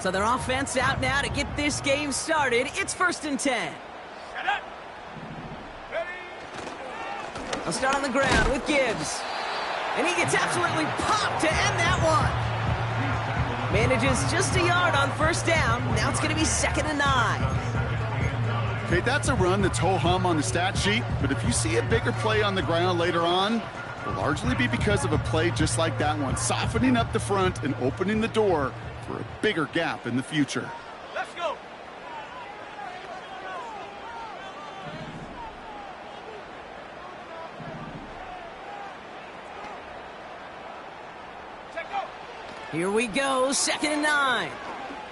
So their offense out now to get this game started. It's 1st and 10. They'll start on the ground with Gibbs. And he gets absolutely popped to end that one. Manages just a yard on 1st down. Now it's going to be 2nd and 9. Okay, that's a run that's ho-hum on the stat sheet, but if you see a bigger play on the ground later on, it'll largely be because of a play just like that one, softening up the front and opening the door for a bigger gap in the future. Let's go. Here we go, 2nd and 9.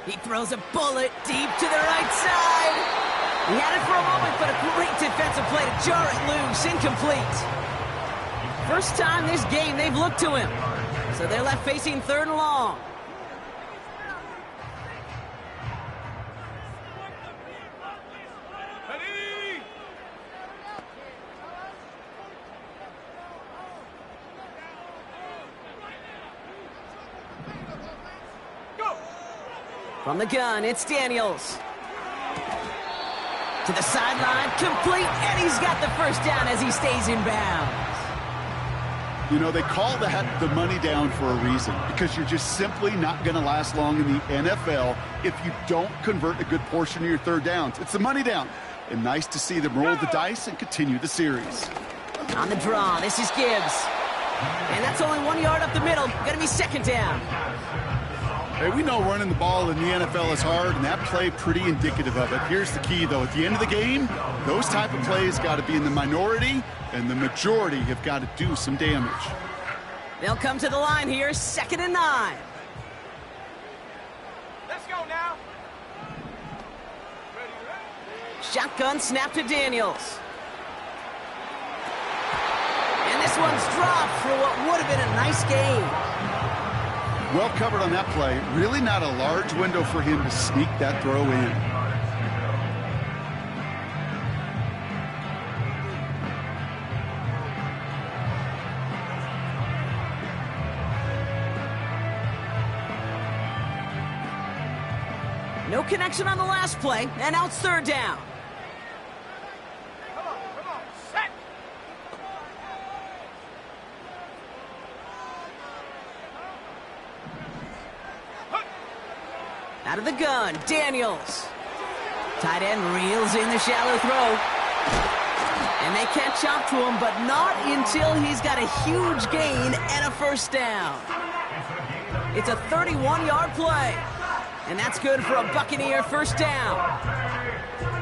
He throws a bullet deep to the right side. He had it for a moment, but a great defensive play to jar it loose, incomplete. First time this game they've looked to him. So they're left facing 3rd and long. From the gun, it's Daniels. To the sideline, complete, and he's got the 1st down as he stays in bounds. You know, they call that the money down for a reason, because you're just simply not going to last long in the NFL if you don't convert a good portion of your 3rd downs. It's the money down, and nice to see them roll the dice and continue the series. On the draw, this is Gibbs. And that's only 1 yard up the middle. Going to be 2nd down. Hey, we know running the ball in the NFL is hard, and that play pretty indicative of it. Here's the key, though. At the end of the game, those type of plays got to be in the minority, and the majority have got to do some damage. They'll come to the line here, 2nd and 9. Let's go now. Shotgun snap to Daniels. And this one's dropped for what would have been a nice game. Well covered on that play. Really not a large window for him to sneak that throw in. No connection on the last play, and now it's 3rd down. Come on, set. Out of the gun, Daniels. Tight end reels in the shallow throw. And they catch up to him, but not until he's got a huge gain and a 1st down. It's a 31-yard play. And that's good for a Buccaneer 1st down.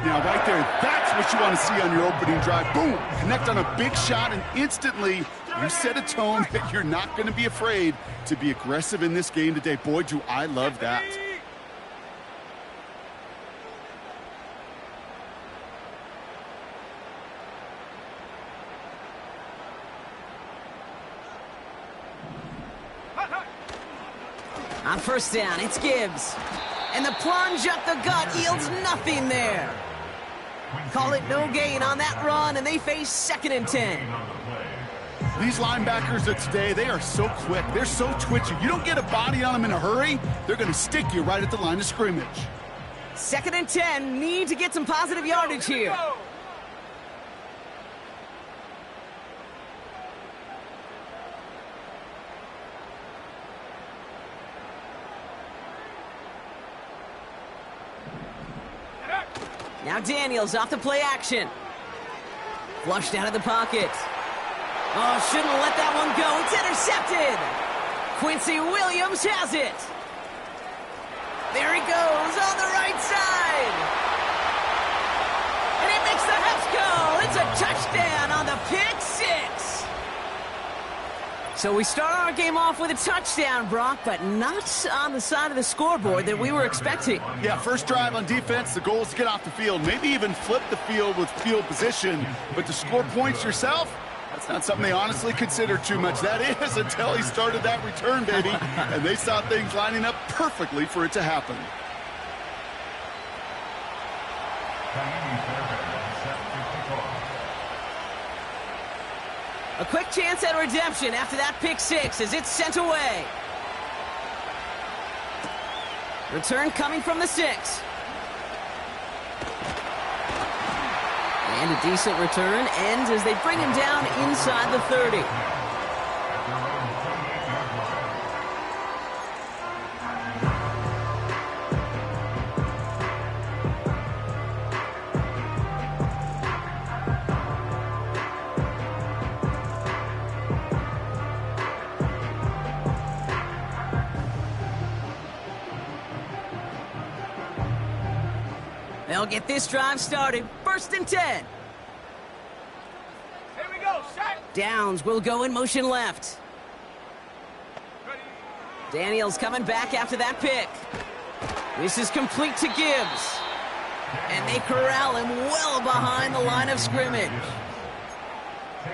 Now, right there, that's what you want to see on your opening drive. Boom! Connect on a big shot, and instantly you set a tone that you're not going to be afraid to be aggressive in this game today. Boy, do I love that. On 1st down, it's Gibbs. And the plunge up the gut yields nothing there. Call it no gain on that run, and they face 2nd and 10. These linebackers of today, they are so quick. They're so twitchy. You don't get a body on them in a hurry, they're going to stick you right at the line of scrimmage. 2nd and 10, need to get some positive yardage here. Now Daniels off the play action. Flushed out of the pocket. Oh, shouldn't have let that one go. It's intercepted. Quincy Williams has it. There he goes on the right side. And he makes the Huffs go. It's a touchdown on the pick 6. So we start our game off with a touchdown, Brock, but not on the side of the scoreboard that we were expecting. Yeah, first drive on defense, the goal is to get off the field, maybe even flip the field with field position. But to score points yourself, that's not something they honestly consider too much. That is until he started that return, baby, and they saw things lining up perfectly for it to happen. A quick chance at redemption after that pick 6 as it's sent away. Return coming from the 6. And a decent return ends as they bring him down inside the 30. They'll get this drive started. 1st and 10. Here we go, set. Downs will go in motion left. Ready. Daniels coming back after that pick. This is complete to Gibbs. And they corral him well behind the line of scrimmage.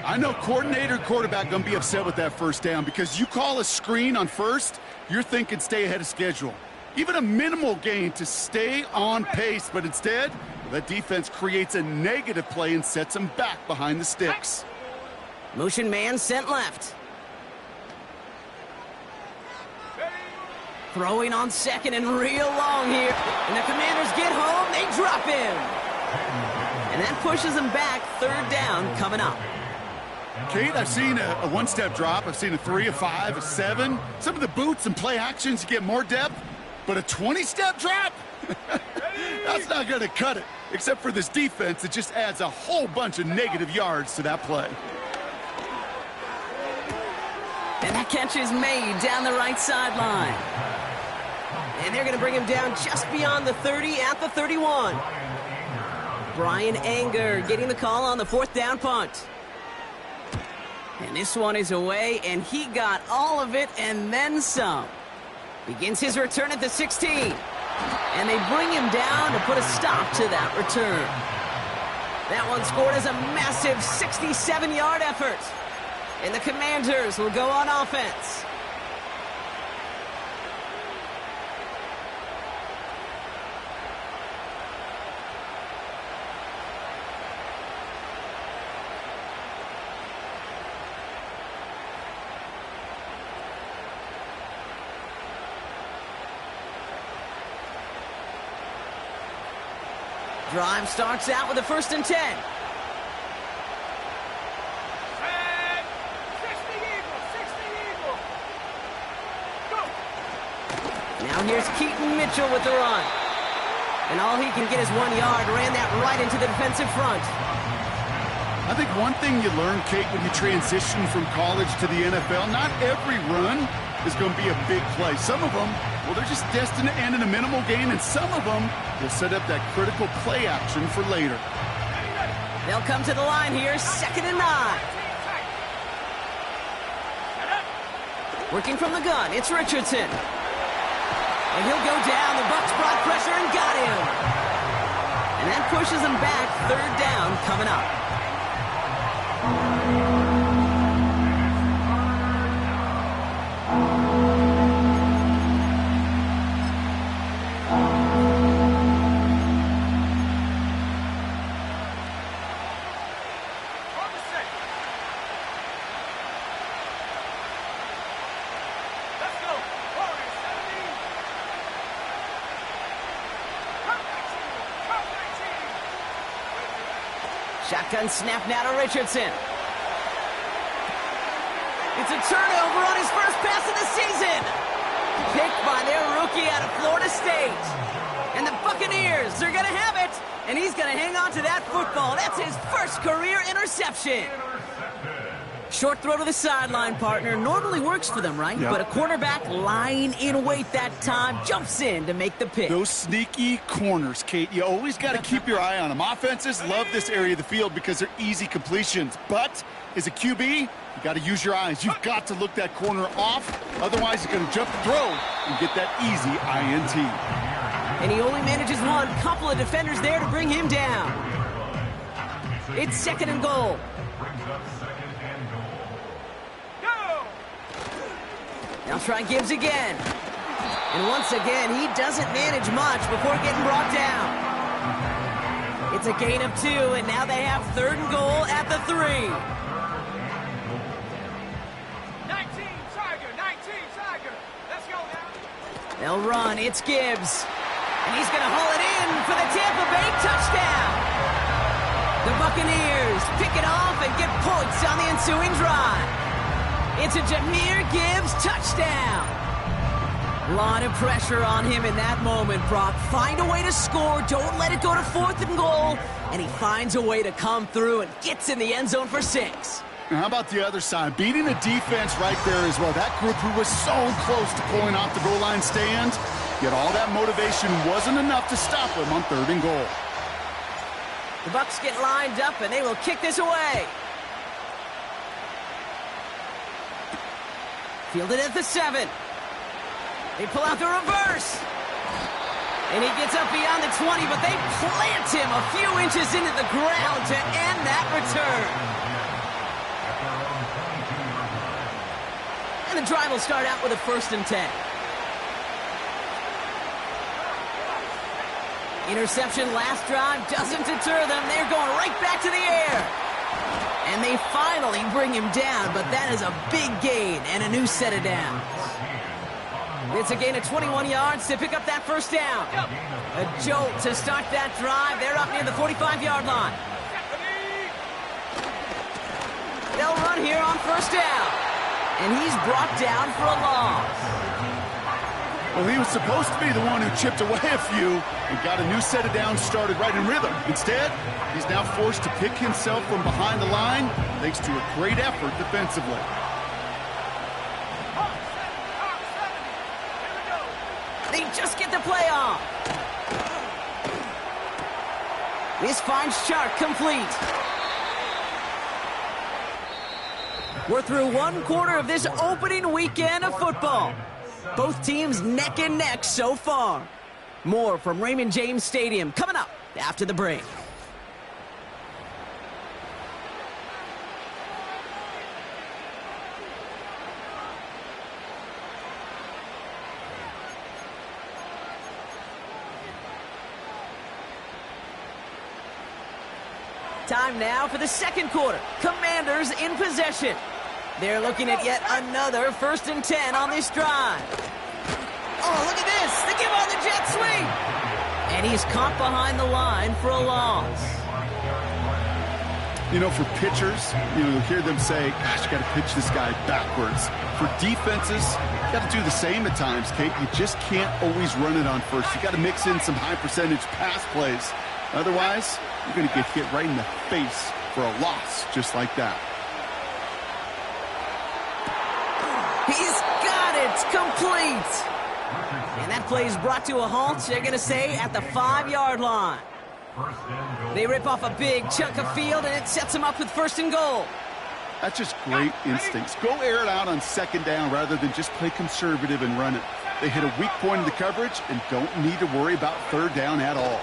I know coordinator and quarterback going to be upset with that first down because you call a screen on first, you're thinking stay ahead of schedule. Even a minimal gain to stay on pace, but instead, the defense creates a negative play and sets them back behind the sticks. Motion man sent left. Throwing on 2nd and real long here. And the Commanders get home, they drop him. And that pushes them back. 3rd down coming up. Kate, I've seen a one-step drop. I've seen a 3, a 5, a 7. Some of the boots and play actions, you get more depth. But a 20-step drop? That's not going to cut it. Except for this defense, it just adds a whole bunch of negative yards to that play. And that catch is made down the right sideline. And they're going to bring him down just beyond the 30 at the 31. Brian Anger getting the call on the 4th down punt. And this one is away, and he got all of it and then some. Begins his return at the 16. And they bring him down to put a stop to that return. That one scored as a massive 67-yard effort. And the Commanders will go on offense. Drive starts out with a 1st and 10. Set. 60 Eagle. Go. Now here's Keaton Mitchell with the run. And all he can get is 1 yard. Ran that right into the defensive front. I think one thing you learn, Kate, when you transition from college to the NFL, not every run is going to be a big play. Some of them, well, they're just destined to end in a minimal gain, and some of them will set up that critical play action for later. They'll come to the line here, 2nd and 9. Working from the gun, it's Richardson. And he'll go down. The Bucs brought pressure and got him. And that pushes him back. 3rd down coming up. Shotgun snap now to Richardson. It's a turnover on his first pass of the season. Picked by their rookie out of Florida State. And the Buccaneers are going to have it. And he's going to hang on to that football. That's his first career interception. Short throw to the sideline, partner. Normally works for them, right? Yep. But a quarterback lying in wait that time jumps in to make the pick. Those sneaky corners, Kate, you always got to keep your eye on them. Offenses love this area of the field because they're easy completions. But as a QB, you got to use your eyes. You've got to look that corner off. Otherwise, you're going to jump the throw and get that easy INT. And he only manages one. Couple of defenders there to bring him down. It's 2nd and goal. Now try Gibbs again. And once again, he doesn't manage much before getting brought down. It's a gain of 2, and now they have 3rd and goal at the 3. 19 Tiger. Let's go now. They'll run. It's Gibbs. And he's going to haul it in for the Tampa Bay touchdown. The Buccaneers pick it off and get points on the ensuing drive. It's a Jahmyr Gibbs touchdown. A lot of pressure on him in that moment, Brock. Find a way to score. Don't let it go to 4th and goal. And he finds a way to come through and gets in the end zone for 6. And how about the other side? Beating the defense right there as well. That group who was so close to pulling off the goal line stand, yet all that motivation wasn't enough to stop him on 3rd and goal. The Bucs get lined up, and they will kick this away. Fielded at the 7. They pull out the reverse. And he gets up beyond the 20, but they plant him a few inches into the ground to end that return. And the drive will start out with a 1st and 10. Interception last drive doesn't deter them. They're going right back to the air. And they finally bring him down, but that is a big gain and a new set of downs. It's a gain of 21 yards to pick up that 1st down. A jolt to start that drive. They're up near the 45-yard line. They'll run here on 1st down. And he's brought down for a loss. Well, he was supposed to be the one who chipped away a few and got a new set of downs started right in rhythm. Instead, he's now forced to pick himself from behind the line thanks to a great effort defensively. They just get the play off. This finds Chark complete. We're through 1 quarter of this opening weekend of football. Both teams neck and neck so far. More from Raymond James Stadium coming up after the break. Time now for the 2nd quarter. Commanders in possession. They're looking at yet another 1st and 10 on this drive. Oh, look at this. They give on the jet sweep. And he's caught behind the line for a loss. You know, for pitchers, you'll hear them say, gosh, you got to pitch this guy backwards. For defenses, you got to do the same at times, Kate. You just can't always run it on first. You got to mix in some high-percentage pass plays. Otherwise, you're going to get hit right in the face for a loss just like that. He's got it complete. And that play is brought to a halt, they're going to say, at the 5-yard line. They rip off a big chunk of field, and it sets them up with 1st and goal. That's just great instincts. Go air it out on 2nd down rather than just play conservative and run it. They hit a weak point in the coverage and don't need to worry about 3rd down at all.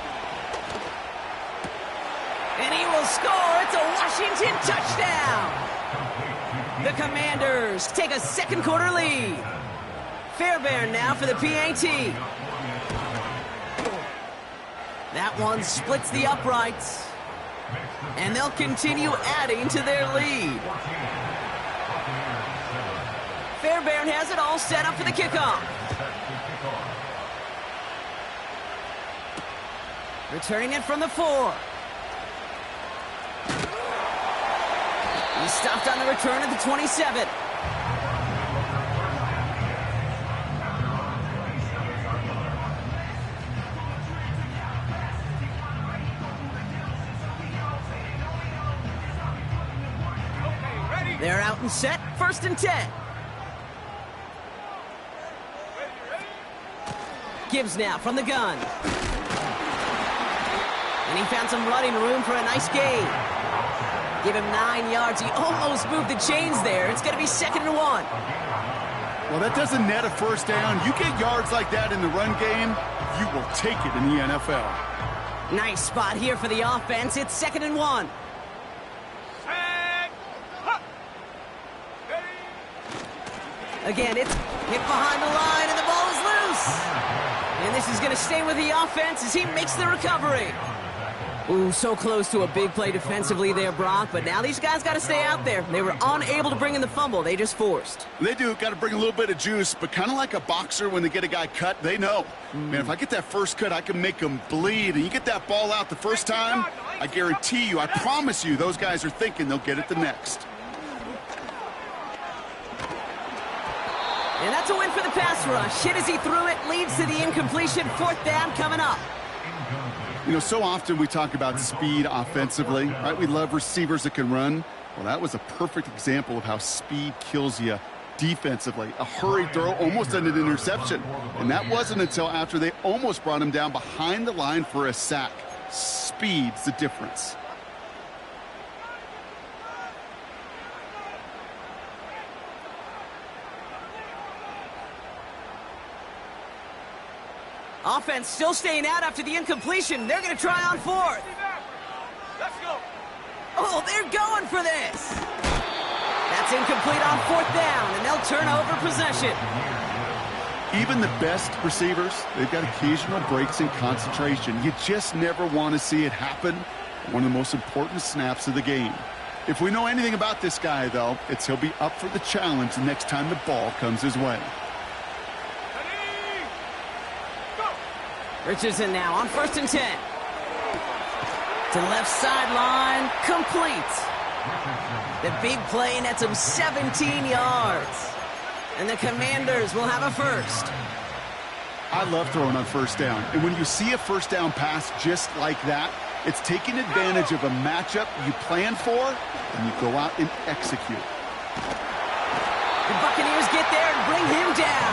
And he will score. It's a Washington touchdown. The Commanders take a 2nd quarter lead. Fairbairn now for the PAT. That one splits the uprights. And they'll continue adding to their lead. Fairbairn has it all set up for the kickoff. Returning it from the 4. He's stopped on the return at the 27. They're out and set. 1st and 10. Gibbs now from the gun. And he found some running room for a nice gain. Give him 9 yards. He almost moved the chains there. It's going to be 2nd and 1. Well, that doesn't net a 1st down. You get yards like that in the run game, you will take it in the NFL. Nice spot here for the offense. It's 2nd and 1. Again, it's hit behind the line, and the ball is loose. And this is going to stay with the offense as he makes the recovery. Ooh, so close to a big play defensively there, Brock, but now these guys got to stay out there. They were unable to bring in the fumble. They just forced. They do. Got to bring a little bit of juice, but kind of like a boxer when they get a guy cut, they know. Man, if I get that first cut, I can make them bleed. And you get that ball out the first time, I guarantee you, I promise you, those guys are thinking they'll get it the next. And that's a win for the pass rush. Hit as he threw it, leads to the incompletion. 4th down coming up. You know, so often we talk about speed offensively, right? We love receivers that can run. Well, that was a perfect example of how speed kills you defensively. A hurried throw almost ended an interception. And that wasn't until after they almost brought him down behind the line for a sack. Speed's the difference. Offense still staying out after the incompletion. They're going to try on 4th. Let's go. Oh, they're going for this. That's incomplete on 4th down, and they'll turn over possession. Even the best receivers, they've got occasional breaks in concentration. You just never want to see it happen. One of the most important snaps of the game. If we know anything about this guy, though, it's he'll be up for the challenge the next time the ball comes his way. Richardson now on 1st and 10. To left sideline, complete. The big play nets him 17 yards. And the Commanders will have a first. I love throwing on 1st down. And when you see a 1st down pass just like that, it's taking advantage of a matchup you plan for, and you go out and execute. The Buccaneers get there and bring him down.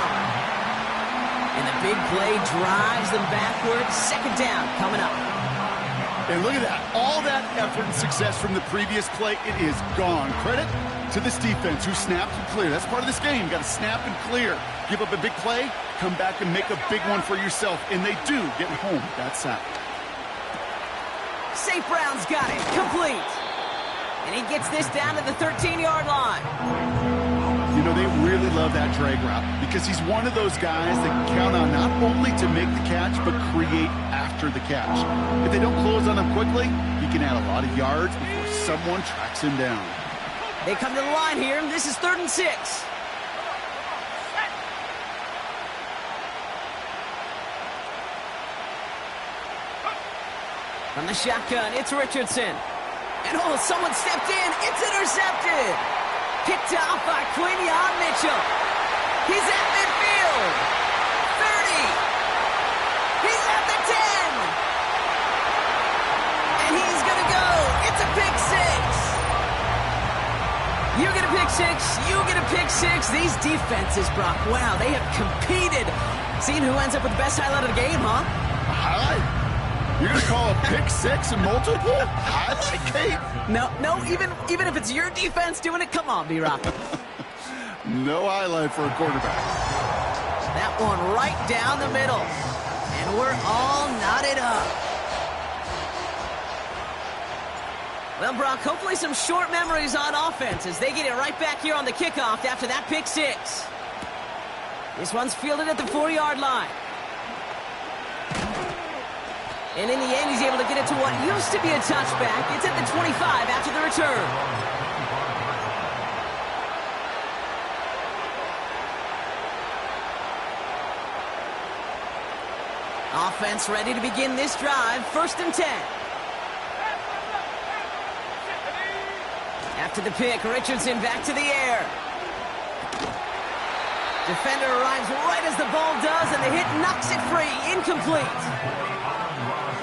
And the big play drives them backwards. 2nd down coming up. And look at that. All that effort and success from the previous play, it is gone. Credit to this defense who snapped and cleared. That's part of this game. You got to snap and clear. Give up a big play, come back and make a big one for yourself. And they do get home with that sack. St. Brown's got it. Complete. And he gets this down to the 13-yard line. You know, they really love that drag route because he's one of those guys that can count on not only to make the catch, but create after the catch. If they don't close on him quickly, he can add a lot of yards before someone tracks him down. They come to the line here. This is 3rd and 6. From the shotgun, it's Richardson. And oh, someone stepped in. It's intercepted. Picked off by Quinyon Mitchell. He's at midfield. 30. He's at the 10. And he's going to go. It's a pick 6. You get a pick 6. You get a pick 6. These defenses, Brock, wow, they have competed. Seeing who ends up with the best highlight of the game, huh? A highlight? You're going to call a pick 6 and multiple? Highlight, Kate? No, even if it's your defense doing it, come on, B-Rock. No highlight for a quarterback. That one right down the middle. And we're all knotted up. Well, Brock, hopefully some short memories on offense as they get it right back here on the kickoff after that pick 6. This one's fielded at the 4-yard line. And in the end, he's able to get it to what used to be a touchback. It's at the 25 after the return. Offense ready to begin this drive. 1st and 10. After the pick, Richardson back to the air. Defender arrives right as the ball does, and the hit knocks it free. Incomplete.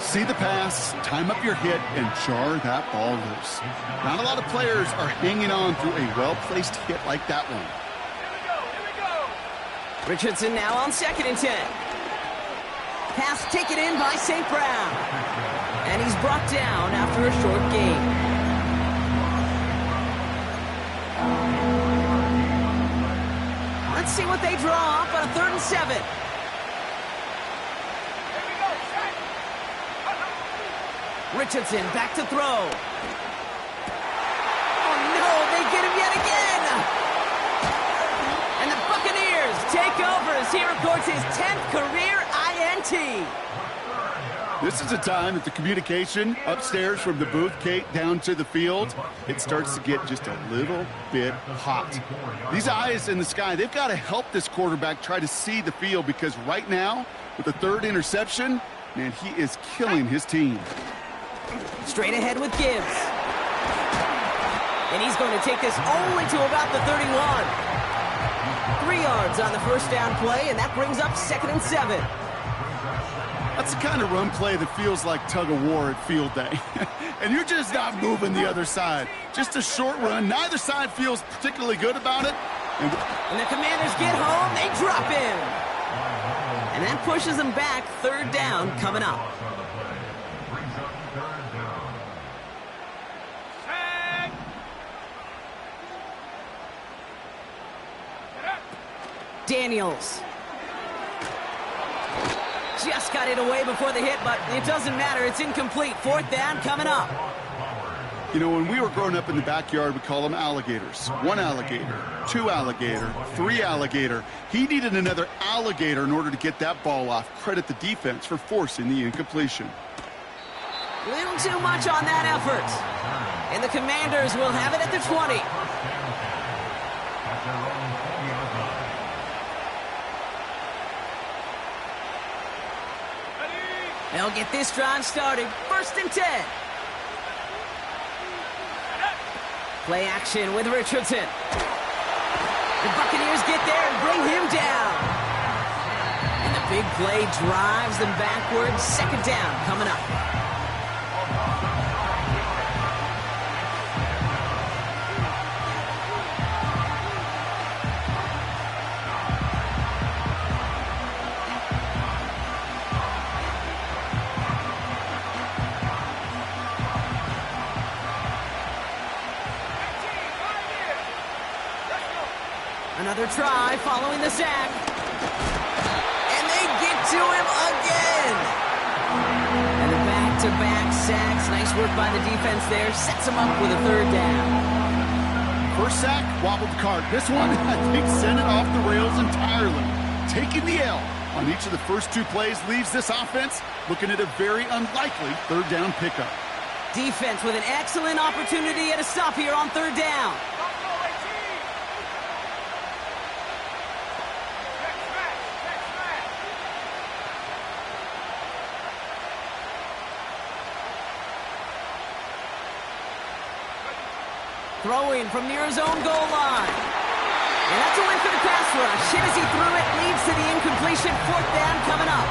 See the pass, time up your hit, and jar that ball loose. Not a lot of players are hanging on through a well-placed hit like that one. Here we go. Richardson now on 2nd and 10. Pass taken in by St. Brown. And he's brought down after a short gain. Let's see what they draw up on a 3rd and 7. Richardson back to throw. Oh, no, they get him yet again. And the Buccaneers take over as he records his 10th career INT. This is a time that the communication upstairs from the booth, Kate, down to the field, it starts to get just a little bit hot. These eyes in the sky, they've got to help this quarterback try to see the field, because right now, with the third interception, man, he is killing his team. Straight ahead with Gibbs. And he's going to take this only to about the 31. 3 yards on the first down play, and that brings up 2nd and 7. That's the kind of run play that feels like tug-of-war at field day. And you're just not moving the other side. Just a short run. Neither side feels particularly good about it. And the Commanders get home. They drop in. And that pushes them back. 3rd down coming up. Daniels. Just got it away before the hit, but it doesn't matter. It's incomplete. 4th down coming up. You know, when we were growing up in the backyard, we call them alligators. 1 alligator, 2 alligator, 3 alligator. He needed another alligator in order to get that ball off. Credit the defense for forcing the incompletion. Little too much on that effort. And the Commanders will have it at the 20. They'll get this drive started. 1st and 10. Play action with Richardson. The Buccaneers get there and bring him down. And the big play drives them backwards. 2nd down coming up. Another try following the sack. And they get to him again. And the back-to-back sacks. Nice work by the defense there. Sets him up with a 3rd down. First sack, wobbled the cart. This one, I think, sent it off the rails entirely. Taking the L on each of the first 2 plays leaves this offense looking at a very unlikely 3rd down pickup. Defense with an excellent opportunity at a stop here on 3rd down. Throwing from near his own goal line. And that's a win for the pass rush. Hit as he threw it, leads to the incompletion. 4th down coming up.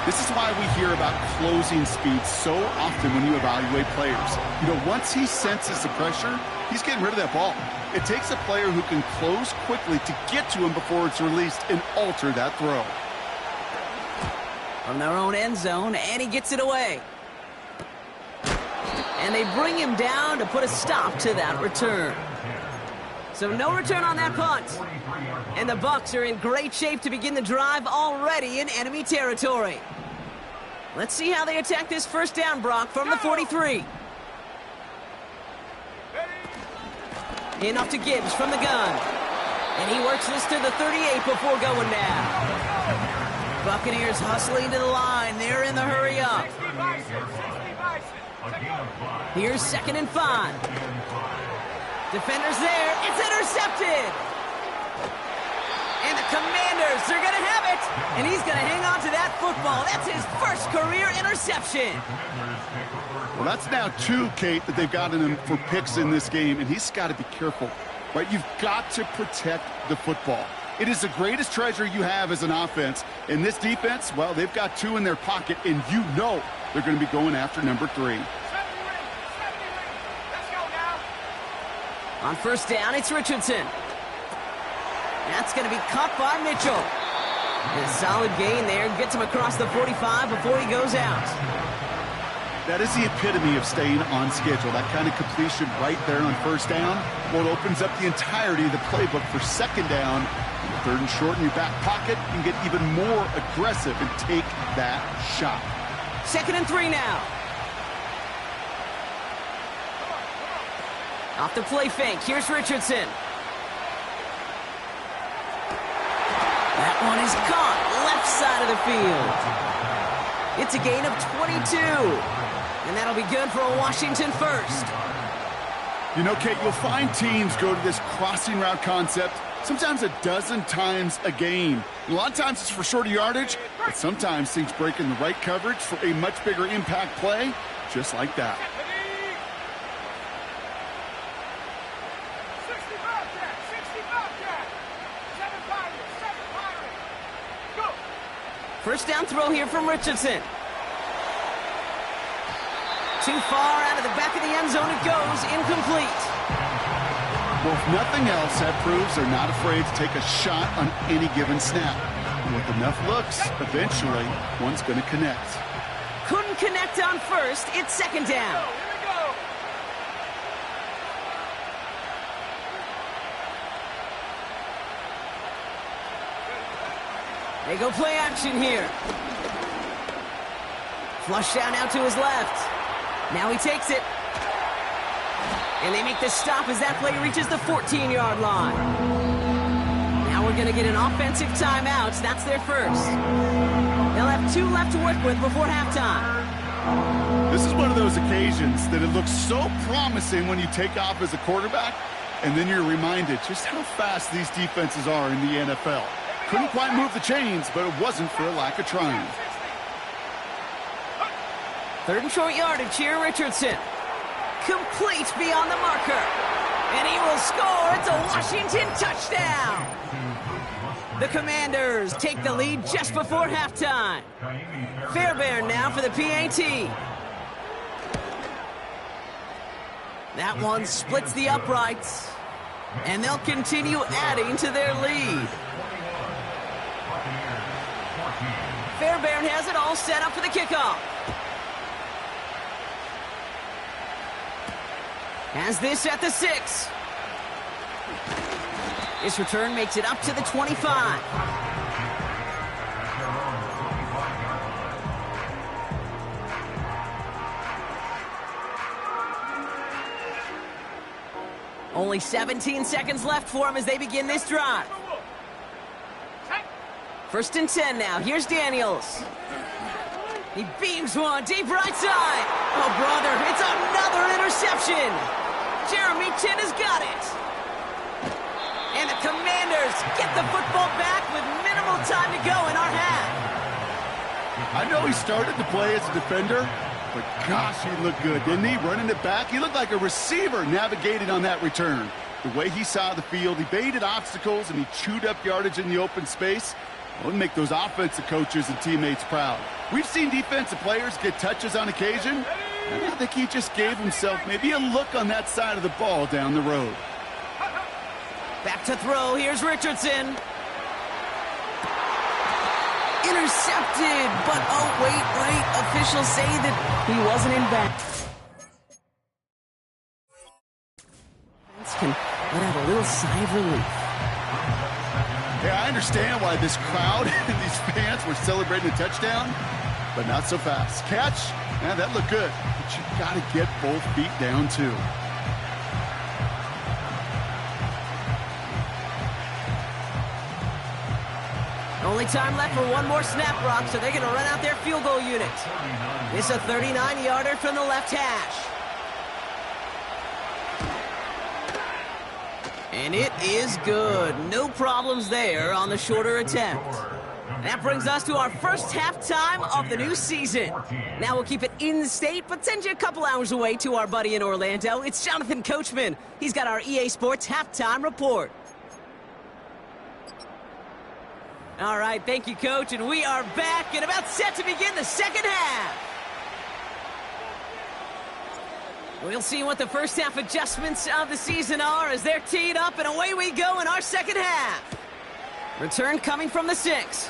This is why we hear about closing speed so often when you evaluate players. You know, once he senses the pressure, he's getting rid of that ball. It takes a player who can close quickly to get to him before it's released and alter that throw. From their own end zone, and he gets it away. And they bring him down to put a stop to that return. So no return on that punt. And the Bucs are in great shape to begin the drive already in enemy territory. Let's see how they attack this 1st down, Brock, from the 43. In off to Gibbs from the gun. And he works this to the 38 before going down. Buccaneers hustling to the line. They're in the hurry up. Here's 2nd and 5. Defenders there. It's intercepted. And the Commanders, they're going to have it. And he's going to hang on to that football. That's his first career interception. Well, that's now 2, Kate, that they've gotten him for picks in this game. And he's got to be careful, right? You've got to protect the football. It is the greatest treasure you have as an offense. In this defense, well, they've got 2 in their pocket, and you know they're going to be going after number 3. On 1st down, it's Richardson. That's going to be caught by Mitchell. And a solid gain there. Gets him across the 45 before he goes out. That is the epitome of staying on schedule. That kind of completion right there on 1st down. Well, it opens up the entirety of the playbook for 2nd down. 3rd and short in your back pocket. You can get even more aggressive and take that shot. 2nd and 3 now. Off the play fake. Here's Richardson. That one is caught. Left side of the field. It's a gain of 22. And that'll be good for a Washington first. You know, Kate, you'll find teams go to this crossing route concept sometimes a dozen times a game. A lot of times it's for shorter yardage, but sometimes things break in the right coverage for a much bigger impact play, just like that. 65 Jack, 65 Jack. 7 Pirates. Go. First down throw here from Richardson. Too far out of the back of the end zone it goes, incomplete. Well, if nothing else, that proves they're not afraid to take a shot on any given snap. And with enough looks, eventually, one's going to connect. Couldn't connect on first, it's second down. Here we go. They go play action here. Flush down out to his left. Now he takes it. And they make the stop as that play reaches the 14-yard line. Now we're going to get an offensive timeout. That's their first. They'll have 2 left to work with before halftime. This is one of those occasions that it looks so promising when you take off as a quarterback, and then you're reminded just how fast these defenses are in the NFL. Couldn't quite move the chains, but it wasn't for a lack of trying. 3rd and short yardage here, Richardson. Complete beyond the marker. And he will score. It's a Washington touchdown. The Commanders take the lead just before halftime. Fairbairn now for the PAT. That one splits the uprights. And they'll continue adding to their lead. Fairbairn has it all set up for the kickoff. Has this at the 6. This return makes it up to the 25. Only 17 seconds left for him as they begin this drive. 1st and 10 now. Here's Daniels. He beams one deep right side. Oh, brother, it's another interception. Jeremy Chin has got it. And the Commanders get the football back with minimal time to go in our half. I know he started the play as a defender, but gosh, he looked good, didn't he? Running it back, he looked like a receiver navigating on that return. The way he saw the field, he baited obstacles, and he chewed up yardage in the open space. It would make those offensive coaches and teammates proud. We've seen defensive players get touches on occasion, and I think he just gave himself maybe a look on that side of the ball down the road. Back to throw. Here's Richardson. Intercepted, but oh, wait. Officials say that he wasn't in back. Can let out a little sigh of relief. Yeah, I understand why this crowd and these fans were celebrating a touchdown, but not so fast. Catch, yeah, that looked good, but you got to get both feet down too. Only time left for one more snap, Rock, so they're going to run out their field goal unit. It's a 39-yarder from the left hash. And it is good. No problems there on the shorter attempt. That brings us to our first halftime of the new season. Now we'll keep it in-state, but send you a couple hours away to our buddy in Orlando. It's Jonathan Coachman. He's got our EA Sports halftime report. All right, thank you, Coach, and we are back and about set to begin the second half. We'll see what the first half adjustments of the season are as they're teed up, and away we go in our second half. Return coming from the 6.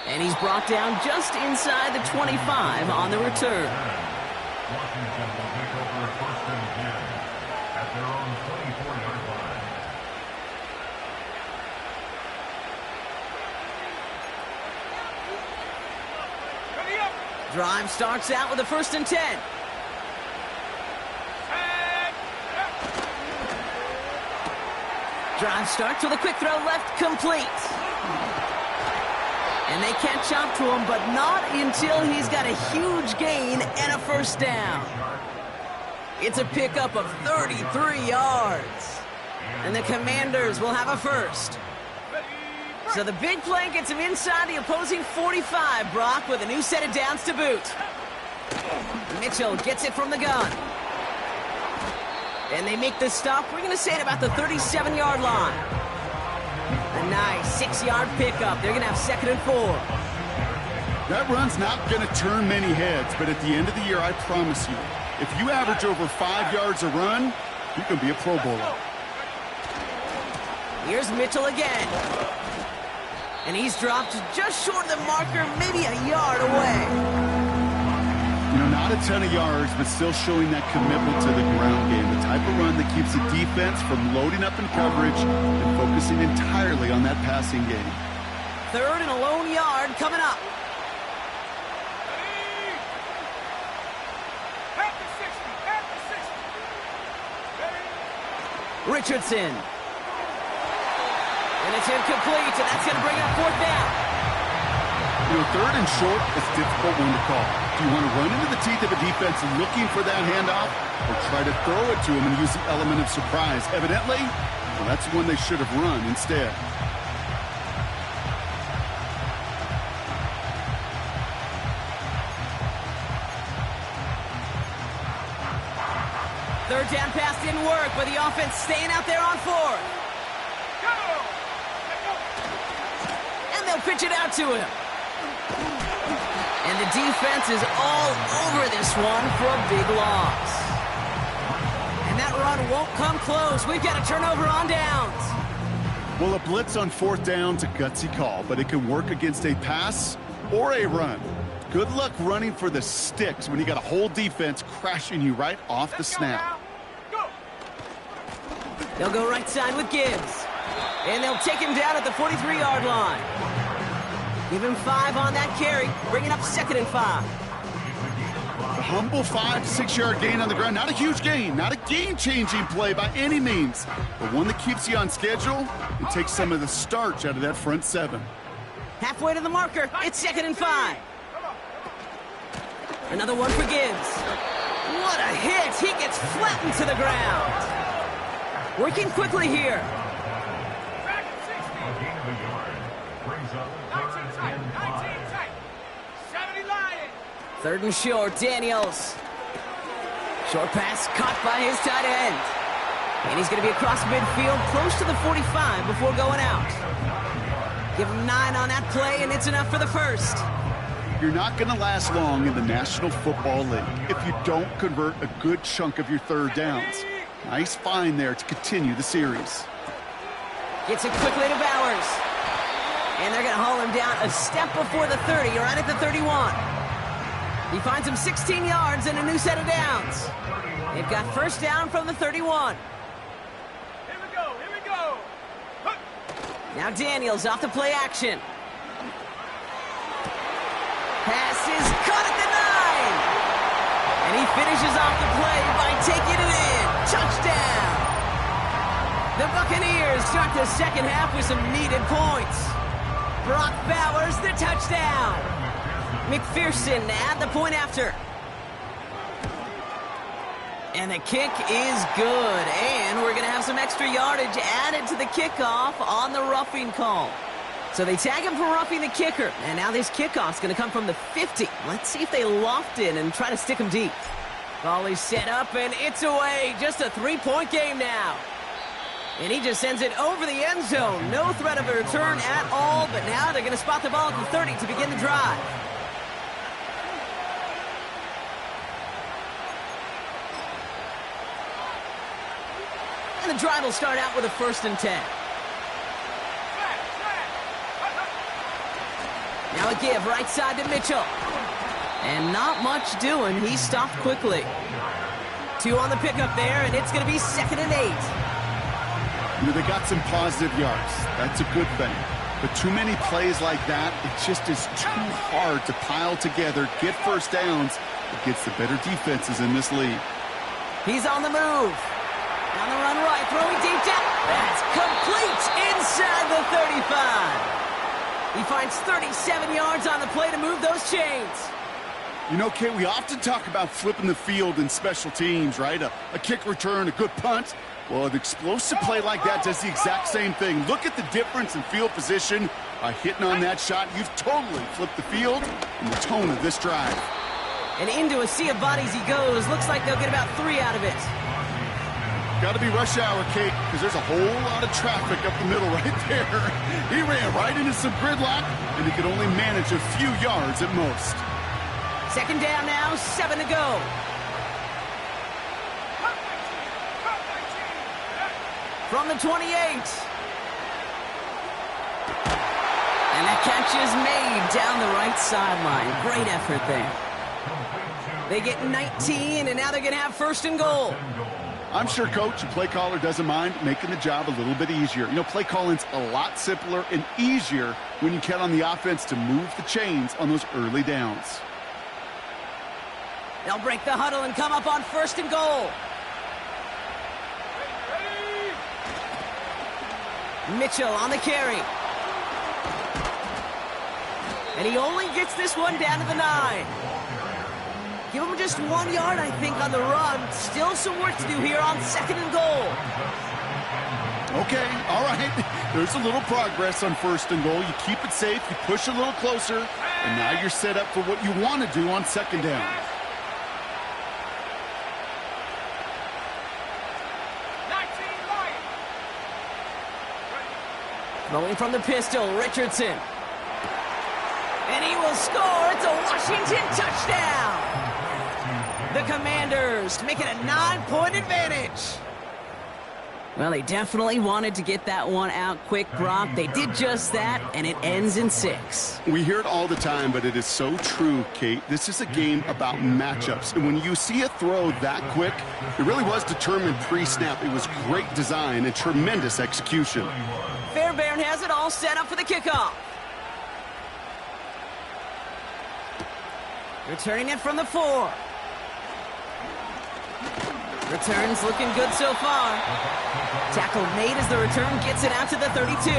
And he's brought down just inside the 25 on the return. Washington will take over 1st and 10 at their own 24-yard line. Ready up. Drive starts out with a 1st and 10. Drive starts with a quick throw left, complete. And they catch up to him, but not until he's got a huge gain and a first down. It's a pickup of 33 yards. And the Commanders will have a first. So the big play gets him inside the opposing 45, Brock, with a new set of downs to boot. Mitchell gets it from the gun. And they make the stop, we're going to say at about the 37-yard line. A nice 6-yard pickup. They're going to have 2nd and 4. That run's not going to turn many heads, but at the end of the year, I promise you, if you average over 5 yards a run, you can be a Pro Bowler. Here's Mitchell again. And he's dropped just short of the marker, maybe a yard away. You know, not a ton of yards, but still showing that commitment to the ground game. The type of run that keeps the defense from loading up in coverage and focusing entirely on that passing game. 3rd and a lone yard coming up. Richardson. And it's incomplete, and that's going to bring up 4th down. You know, 3rd and short is a difficult one to call. Do you want to run into the teeth of a defense looking for that handoff, or try to throw it to him and use the element of surprise? Evidently, well, that's one they should have run instead. Third down pass didn't work, but the offense staying out there on 4th. And they'll pitch it out to him. And the defense is all over this one for a big loss. And that run won't come close. We've got a turnover on downs. Well, a blitz on 4th down's a gutsy call, but it can work against a pass or a run. Good luck running for the sticks when you got a whole defense crashing you right off the snap. They'll go right side with Gibbs. And they'll take him down at the 43-yard line. Give him 5 on that carry, bringing up 2nd and 5. A humble 5-6-yard gain on the ground. Not a huge gain, not a game-changing play by any means, but one that keeps you on schedule and takes some of the starch out of that front 7. Halfway to the marker, it's 2nd and 5. Another one for Gibbs. What a hit! He gets flattened to the ground. Working quickly here. Back at 60. Brings up 19 tight. 19 tight. 70 Lions. 3rd and short, Daniels. Short pass caught by his tight end. And he's going to be across midfield, close to the 45 before going out. Give him 9 on that play, and it's enough for the first. You're not going to last long in the National Football League if you don't convert a good chunk of your 3rd downs. Nice find there to continue the series. Gets it quickly to Bowers. And they're going to haul him down a step before the 30, right at the 31. He finds him 16 yards and a new set of downs. They've got first down from the 31. Here we go. Here we go. Hook. Now Daniels off the play action. Pass is caught at the 9. And he finishes off the play by taking it in. Touchdown. The Buccaneers start the second half with some needed points. Brock Bowers, the touchdown. McPherson add the point after. And the kick is good. And we're going to have some extra yardage added to the kickoff on the roughing call. So they tag him for roughing the kicker. And now this kickoff's going to come from the 50. Let's see if they loft in and try to stick him deep. Ball is set up, and it's away. Just a 3-point game now. And he just sends it over the end zone. No threat of a return at all, but now they're going to spot the ball at the 30 to begin the drive. And the drive will start out with a 1st and 10. Now a give right side to Mitchell. And not much doing. He stopped quickly. 2 on the pickup there, and it's going to be 2nd and 8. You know, they got some positive yards. That's a good thing. But too many plays like that, it just is too hard to pile together, get first downs against the better defenses in this league. He's on the move. On the run right, throwing deep down. That's complete inside the 35. He finds 37 yards on the play to move those chains. You know, Kate, we often talk about flipping the field in special teams, right? A kick return, a good punt. Well, an explosive play like that does the exact same thing. Look at the difference in field position. By hitting on that shot, you've totally flipped the field and the tone of this drive. And into a sea of bodies he goes. Looks like they'll get about 3 out of it. Got to be rush hour, Kate, because there's a whole lot of traffic up the middle right there. He ran right into some gridlock, and he could only manage a few yards at most. Second down now, 7 to go. From the 28. And that catch is made down the right sideline. Great effort there. They get 19, and now they're going to have first and goal. I'm sure coach and play caller doesn't mind making the job a little bit easier. You know, play calling's a lot simpler and easier when you count on the offense to move the chains on those early downs. They'll break the huddle and come up on first and goal. Mitchell on the carry. And he only gets this one down to the 9. Give him just 1 yard, I think, on the run. Still some work to do here on second and goal. Okay, all right. There's a little progress on first and goal. You keep it safe, you push a little closer, and now you're set up for what you want to do on second down. Throwing from the pistol, Richardson. And he will score. It's a Washington touchdown. The Commanders make it a 9-point advantage. Well, they definitely wanted to get that one out quick, Brock. They did just that, and it ends in 6. We hear it all the time, but it is so true, Kate. This is a game about matchups. And when you see a throw that quick, it really was determined pre-snap. It was great design and tremendous execution. Fairbairn has it all set up for the kickoff. Returning it from the 4. Returns looking good so far. Tackle made as the return gets it out to the 32.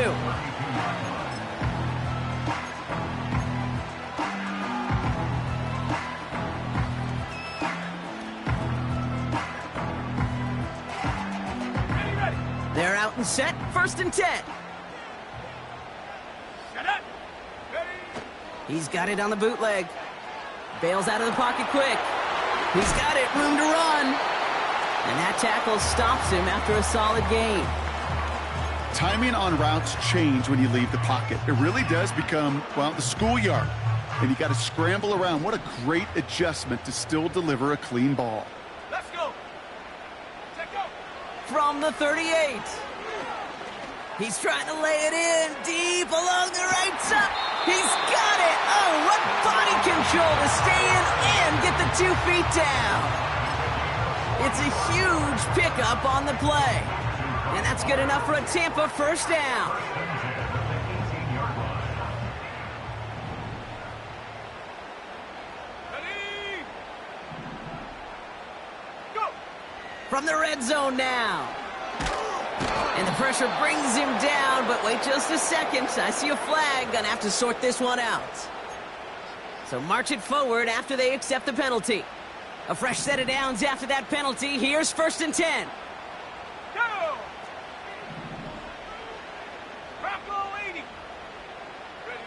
They're out and set, first and 10. He's got it on the bootleg. Bails out of the pocket quick. He's got it, room to run. And that tackle stops him after a solid gain. Timing on routes change when you leave the pocket. It really does become, well, the schoolyard. And you got to scramble around. What a great adjustment to still deliver a clean ball. Let's go. Take go. From the 38. He's trying to lay it in deep along the right side. He's got it. Oh, what body control to stay in and get the 2 feet down. It's a huge pickup on the play. And that's good enough for a Tampa first down. Ready? Go. From the red zone now. And the pressure brings him down, but wait just a second. I see a flag. Gonna have to sort this one out. So march it forward after they accept the penalty. A fresh set of downs after that penalty. Here's first and 10. Go. Bronco 80. Ready.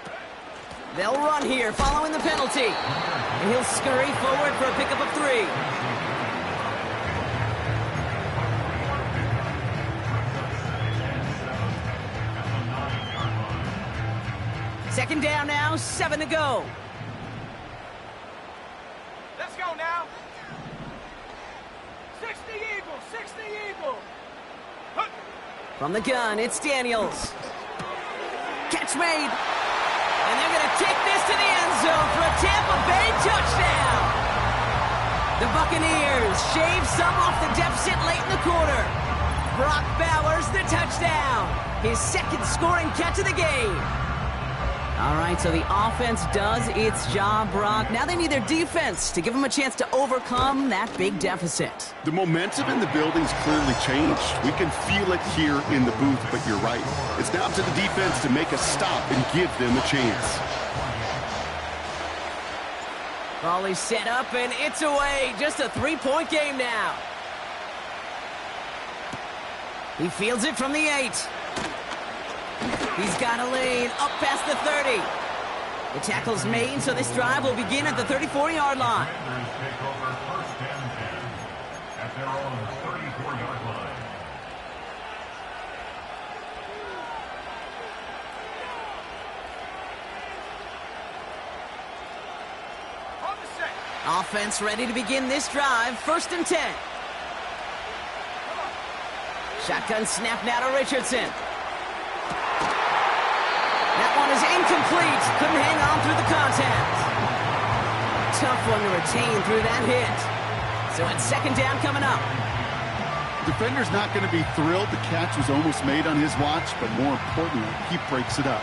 They'll run here following the penalty. And he'll scurry forward for a pickup of 3. Second down now, 7 to go. Let's go now. 60 Eagles, 60 Eagles. Hup. From the gun, it's Daniels. Catch made. And they're going to take this to the end zone for a Tampa Bay touchdown. The Buccaneers shave some off the deficit late in the quarter. Brock Bowers the touchdown. His second scoring catch of the game. All right, so the offense does its job, Brock. Now they need their defense to give them a chance to overcome that big deficit. The momentum in the building's clearly changed. We can feel it here in the booth, but you're right. It's now up to the defense to make a stop and give them a chance. Volley set up, and it's away. Just a three-point game now. He fields it from the 8. He's got a lane up past the 30. The tackle's made, so this drive will begin at the 34-yard line. Take over first and 10 at their own 34-yard line. On the set. Offense ready to begin this drive. First and 10. Shotgun snap now to Richardson. That one is incomplete. Couldn't hang on through the contact. Tough one to retain through that hit. So it's second down coming up. Defender's not going to be thrilled the catch was almost made on his watch, but more importantly, he breaks it up.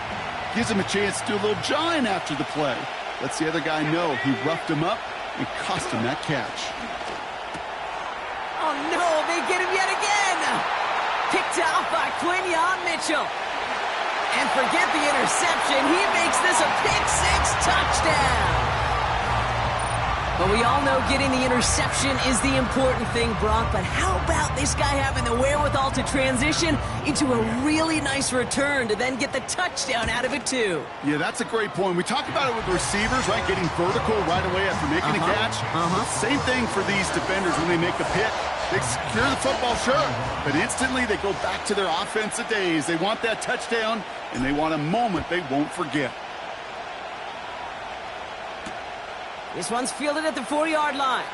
Gives him a chance to do a little jawing after the play. Lets the other guy know he roughed him up and cost him that catch. Oh no, they get him yet again. Picked off by Quinyon Mitchell. And forget the interception. He makes this a pick-6 touchdown. But we all know getting the interception is the important thing, Brock. But how about this guy having the wherewithal to transition into a really nice return to then get the touchdown out of it, too? Yeah, that's a great point. We talk about it with receivers, right? Getting vertical right away after making a catch. Same thing for these defenders when they make a pick. They secure the football, sure, but instantly they go back to their offensive days. They want that touchdown, and they want a moment they won't forget. This one's fielded at the 4-yard line.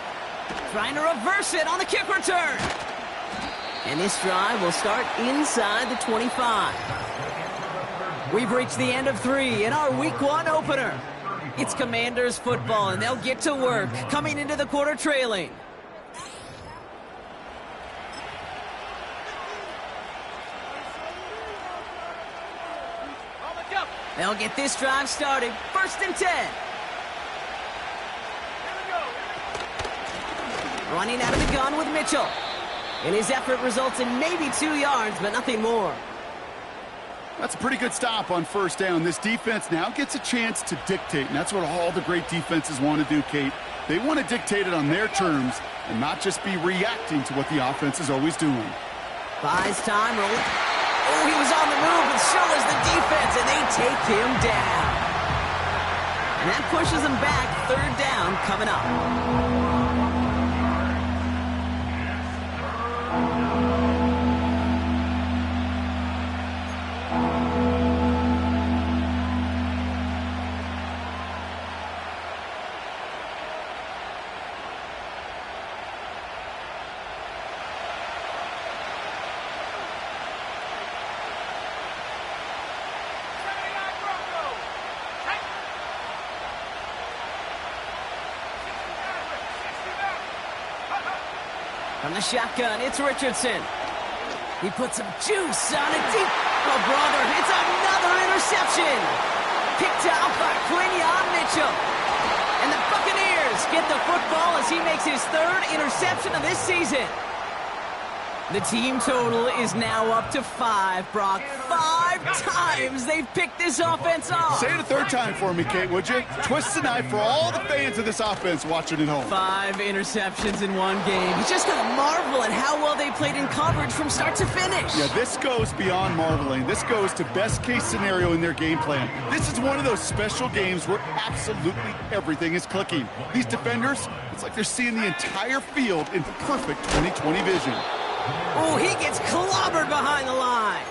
Trying to reverse it on the kick return. And this drive will start inside the 25. We've reached the end of 3 in our Week 1 opener. It's Commanders football, and they'll get to work, coming into the quarter trailing. They'll get this drive started. First and 10. Running out of the gun with Mitchell. And his effort results in maybe 2 yards, but nothing more. That's a pretty good stop on first down. This defense now gets a chance to dictate, and that's what all the great defenses want to do, Kate. They want to dictate it on their terms and not just be reacting to what the offense is always doing. Buys time, rolling. Oh, he was on the move, but so was the defense, and they take him down. And that pushes him back. Third down coming up. From the shotgun, it's Richardson. He puts some juice on it deep. Oh, brother, it's another interception. Picked off by Quinyon Mitchell. And the Buccaneers get the football as he makes his 3rd interception of this season. The team total is now up to 5, Brock. 5 times they've picked this offense off. Say it a 3rd time for me, Kate, would you? Twist the knife for all the fans of this offense watching at home. 5 interceptions in one game. You just gotta marvel at how well they played in coverage from start to finish. Yeah, this goes beyond marveling. This goes to best case scenario in their game plan. This is one of those special games where absolutely everything is clicking. These defenders, it's like they're seeing the entire field in perfect 20/20 vision. Oh, he gets clobbered behind the line.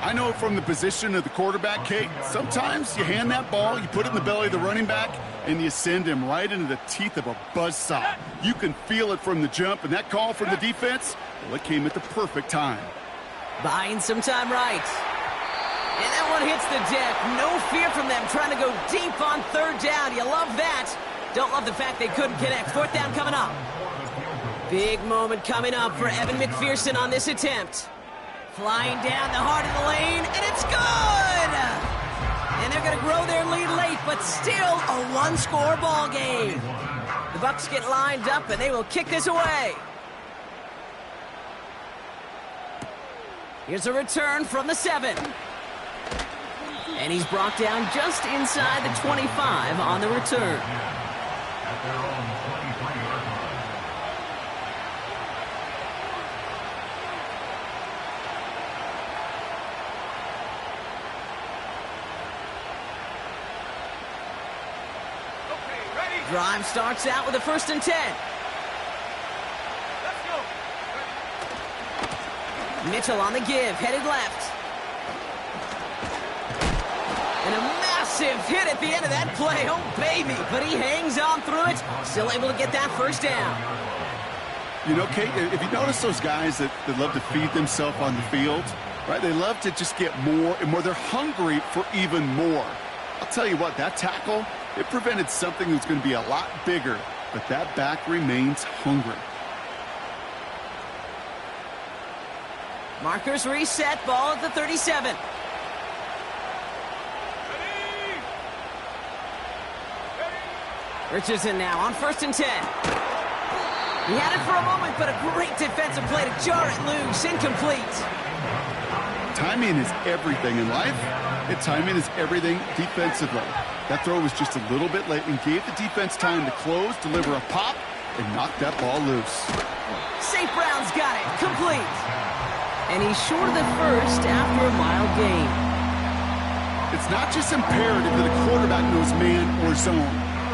I know from the position of the quarterback, Kate, sometimes you hand that ball, you put it in the belly of the running back, and you send him right into the teeth of a buzzsaw. You can feel it from the jump, and that call from the defense, well, it came at the perfect time. Buying some time right. And that one hits the deck. No fear from them trying to go deep on 3rd down. You love that. Don't love the fact they couldn't connect. 4th down coming up. Big moment coming up for Evan McPherson on this attempt. Flying down the heart of the lane, and it's good! And and they're going to grow their lead late, but still a one-score ball game. The Bucks get lined up, and they will kick this away. Here's a return from the 7. And he's brought down just inside the 25 on the return. At their own 23-yard line. Okay, ready? Drive starts out with a 1st and 10. Let's go. Mitchell on the give, headed left. And a massive hit at the end of that play. Oh, baby. But he hangs on through it. Still able to get that 1st down. You know, Kate, if you notice those guys that love to feed themselves on the field, right? They love to just get more and more. They're hungry for even more. I'll tell you what, that tackle, it prevented something that's going to be a lot bigger. But that back remains hungry. Markers reset, ball at the 37. Richardson now on 1st and 10. He had it for a moment, but a great defensive play to jar it loose. Incomplete. Timing is everything in life, and timing is everything defensively. That throw was just a little bit late and gave the defense time to close, deliver a pop, and knock that ball loose. St. Brown's got it. Complete. And he's short of the 1st after a mile gain. It's not just imperative that a quarterback knows man or zone.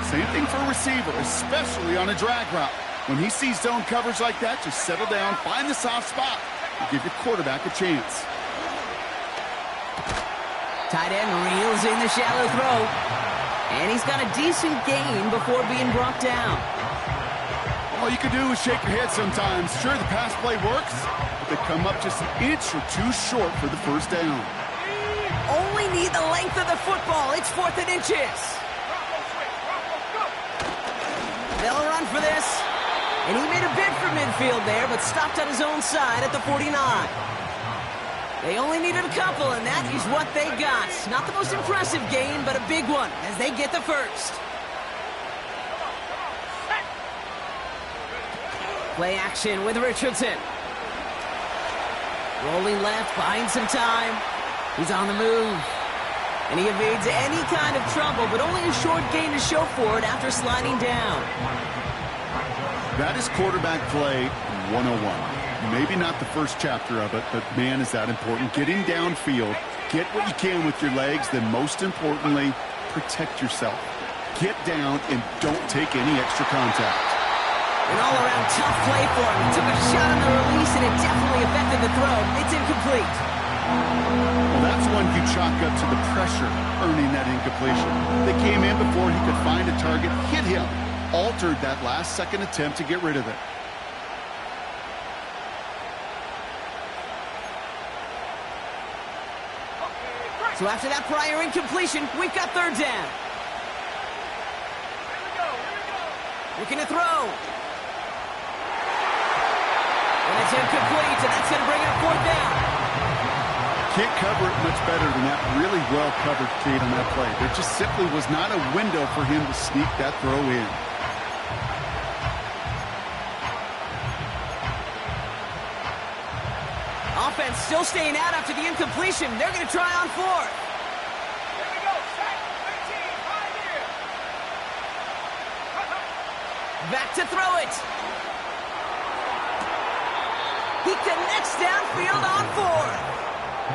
Same thing for a receiver, especially on a drag route. When he sees zone coverage like that, just settle down, find the soft spot, and give your quarterback a chance. Tight end reels in the shallow throw. And he's got a decent gain before being brought down. All you can do is shake your head sometimes. Sure, the pass play works, but they come up just an inch or two short for the 1st down. Only need the length of the football. It's 4th and inches. They'll run for this. And he made a bid for midfield there, but stopped on his own side at the 49. They only needed a couple, and that is what they got. Not the most impressive gain, but a big one as they get the 1st. Play action with Richardson. Rolling left, buying some time. He's on the move. And he evades any kind of trouble, but only a short gain to show for it after sliding down. That is quarterback play 101. Maybe not the first chapter of it, but man, is that important. Getting downfield, get what you can with your legs, then most importantly, protect yourself. Get down and don't take any extra contact. An all-around tough play for him. He took a shot on the release, and it definitely affected the throw. It's incomplete. Well, that's one you chalk up to the pressure earning that incompletion. They came in before he could find a target, hit him, altered that last-second attempt to get rid of it. So after that prior incompletion, we've got 3rd down. Looking to throw. And it's incomplete, and that's going to bring it up 4th down. Can't cover it much better than that. Really well covered, Kate, on that play. There just simply was not a window for him to sneak that throw in. Offense still staying out after the incompletion. They're going to try on 4th. Here we go. Set. 19. 5 here. Back to throw it. He connects downfield on 4th.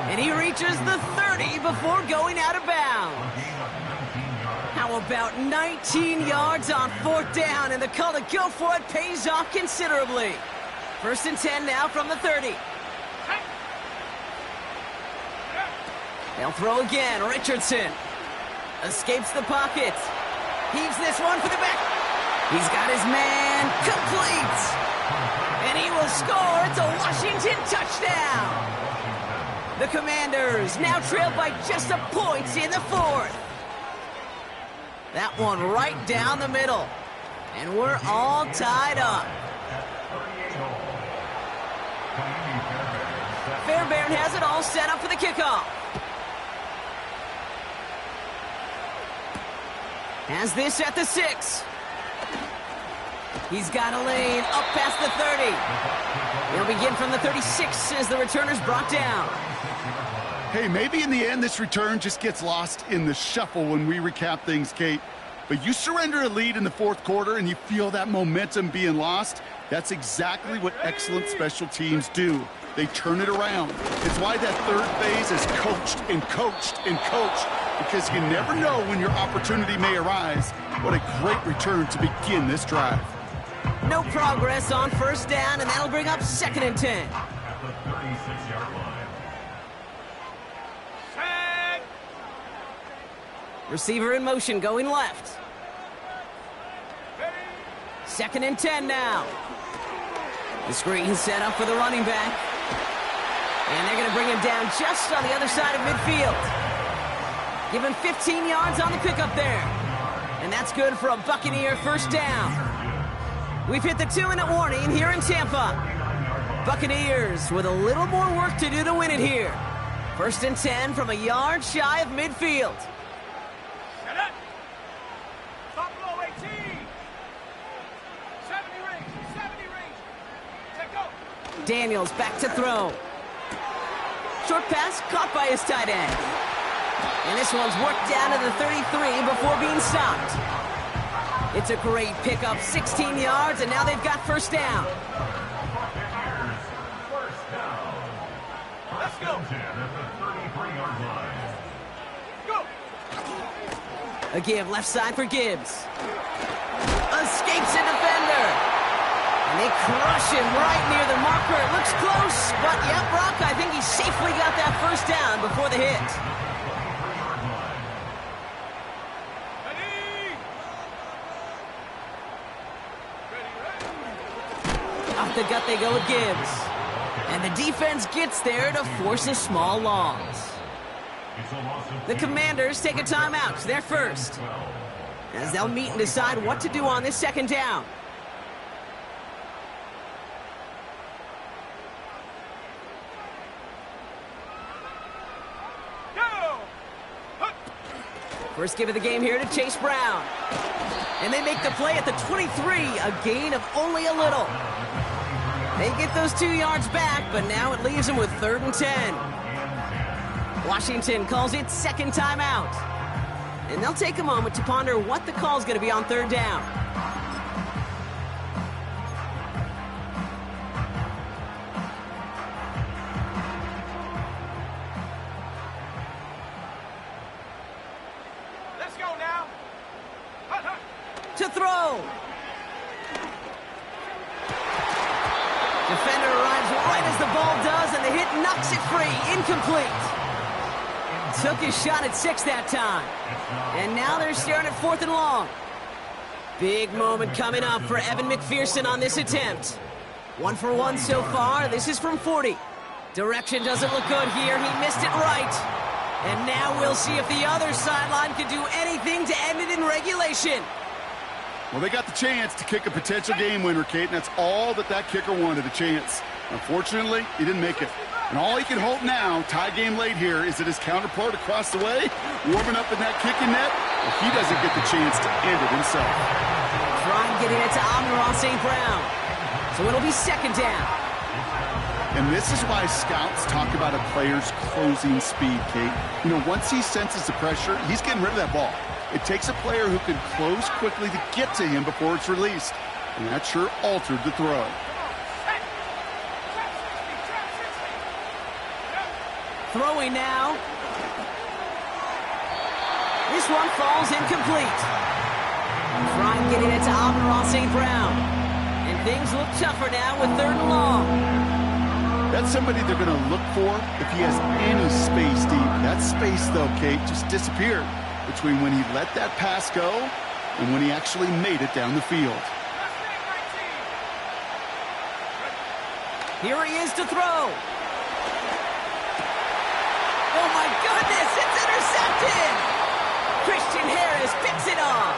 And he reaches the 30 before going out of bounds. How about 19 yards on 4th down? And the call to go for it pays off considerably. 1st and 10 now from the 30. They'll throw again. Richardson escapes the pocket. Heaves this one for the back. He's got his man. Complete. And he will score. It's a Washington touchdown. The Commanders now trail by just a point in the 4th. That one right down the middle. And we're all tied up. Fairbairn has it all set up for the kickoff. Has this at the 6. He's got a lane up past the 30. He'll begin from the 36 as the returner's brought down. Hey, maybe in the end this return just gets lost in the shuffle when we recap things, Kate. But you surrender a lead in the fourth quarter and you feel that momentum being lost. That's exactly what excellent special teams do. They turn it around. It's why that third phase is coached and coached and coached, because you never know when your opportunity may arise. What a great return to begin this drive. No progress on first down, and that'll bring up 2nd and 10. At the 36-yard line. Set. Receiver in motion going left. 2nd and 10 now. The screen set up for the running back. And they're going to bring him down just on the other side of midfield. Give him 15 yards on the pickup there. And that's good for a Buccaneer first down. We've hit the 2-minute warning here in Tampa. Buccaneers with a little more work to do to win it here. 1st and 10 from a yard shy of midfield. Set up. Top low 18. 70 range. 70 range. Take go. Daniels back to throw. Short pass caught by his tight end. And this one's worked down to the 33 before being stopped. It's a great pickup, 16 yards, and now they've got first down. Let's go. Go. A give left side for Gibbs. Escapes a defender. And they crush him right near the marker. It looks close, but yep, Brock, I think he safely got that first down before the hit. Off the gut they go with Gibbs. And the defense gets there to force a small loss. The Commanders take a timeout. They're first, as they'll meet and decide what to do on this 2nd down. First give of the game here to Chase Brown. And they make the play at the 23, a gain of only a little. They get those 2 yards back, but now it leaves them with 3rd and 10. Washington calls it 2nd timeout. And they'll take a moment to ponder what the call's going to be on 3rd down. Let's go now. Hut, hut. To throw. Defender arrives right as the ball does, and the hit knocks it free. Incomplete. Took his shot at 6 that time. And now they're staring at 4th and long. Big moment coming up for Evan McPherson on this attempt. 1 for 1 so far. This is from 40. Direction doesn't look good here. He missed it right. And now we'll see if the other sideline can do anything to end it in regulation. Well, they got the chance to kick a potential game winner, Kate, and that's all that kicker wanted, a chance. Unfortunately, he didn't make it. And all he can hope now, tie game late here, is that his counterpart across the way, warming up in that kicking net, if he doesn't get the chance to end it himself. Trying getting it to Amon-Ra St. Brown. So it'll be 2nd down. And this is why scouts talk about a player's closing speed, Kate. You know, once he senses the pressure, he's getting rid of that ball. It takes a player who can close quickly to get to him before it's released. And that sure altered the throw. Throwing now. This one falls incomplete. Trying getting it to Amon-Ra St. Brown. And things look tougher now with 3rd and long. That's somebody they're going to look for if he has any space deep. That space, though, Kate, just disappeared between when he let that pass go and when he actually made it down the field. Here he is to throw. Oh, my goodness, it's intercepted. Christian Harris picks it off.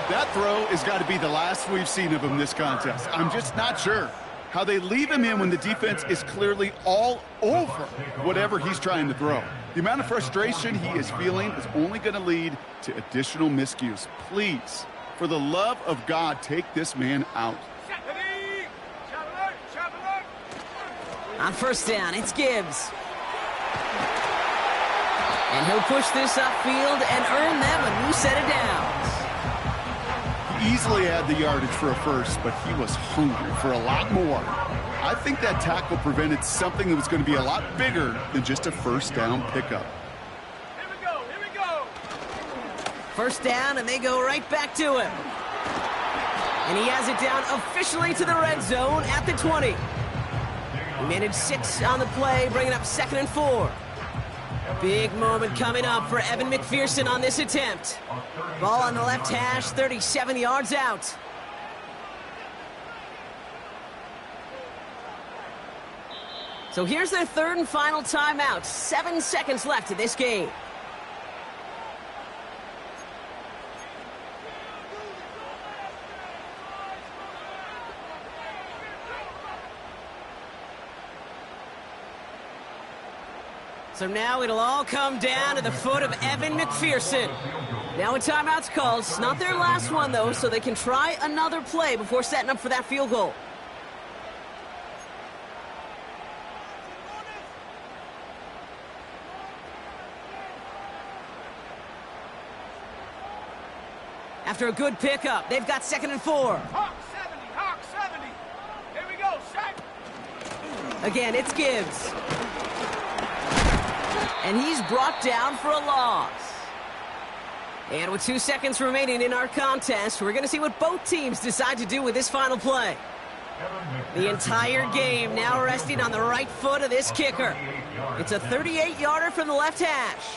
That throw has got to be the last we've seen of him this contest. I'm just not sure. How they leave him in when the defense is clearly all over whatever he's trying to throw. The amount of frustration he is feeling is only going to lead to additional miscues. Please, for the love of God, take this man out. On first down, it's Gibbs. And he'll push this upfield and earn them a new set of downs. He easily had the yardage for a first, but he was hungry for a lot more. I think that tackle prevented something that was going to be a lot bigger than just a first down pickup. Here we go, here we go. First down, and they go right back to him. And he has it down officially to the red zone at the 20. He managed 6 on the play, bringing up 2nd and 4. Big moment coming up for Evan McPherson on this attempt. Ball on the left hash, 37 yards out. So here's their 3rd and final timeout. 7 seconds left in this game. So now it'll all come down to the foot of Evan McPherson. Now a timeout's called. It's not their last one, though, so they can try another play before setting up for that field goal. After a good pickup, they've got 2nd and 4. Hawk 70, Hawk 70. Here we go, set. Again, it's Gibbs. And he's brought down for a loss. And with 2 seconds remaining in our contest, we're going to see what both teams decide to do with this final play. The entire game now resting on the right foot of this kicker. It's a 38-yarder from the left hash.